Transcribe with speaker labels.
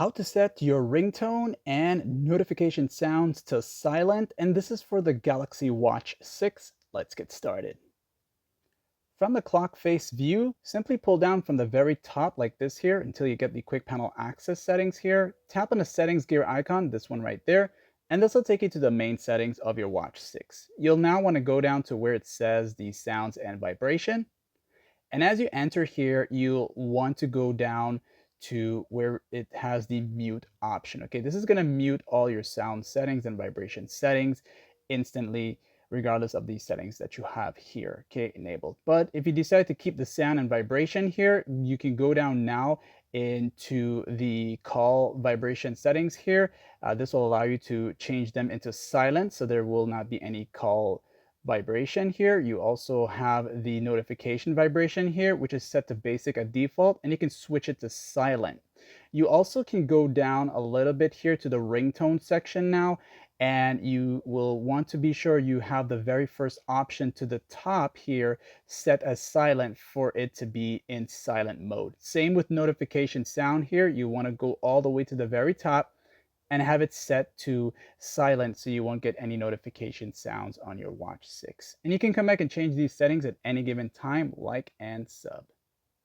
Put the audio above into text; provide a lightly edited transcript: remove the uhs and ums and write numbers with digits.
Speaker 1: How to set your ringtone and notification sounds to silent, and this is for the Galaxy Watch 6. Let's get started. From the clock face view, simply pull down from the very top like this here until you get the quick panel access settings here. Tap on the settings gear icon, this one right there, and this will take you to the main settings of your Watch 6. You'll now want to go down to where it says the sounds and vibration. And as you enter here, you'll want to go down to where it has the mute option. Okay, this is going to mute all your sound settings and vibration settings instantly, regardless of these settings that you have here, okay, enabled. But if you decide to keep the sound and vibration here, you can go down now into the call vibration settings here. This will allow you to change them into silent, so there will not be any call vibration here. You also have the notification vibration here, which is set to basic at default, and you can switch it to silent. You also can go down a little bit here to the ringtone section now, and you will want to be sure you have the very first option to the top here set as silent for it to be in silent mode. Same with notification sound here. You want to go all the way to the very top and have it set to silent so you won't get any notification sounds on your Watch 6. And you can come back and change these settings at any given time, like and sub.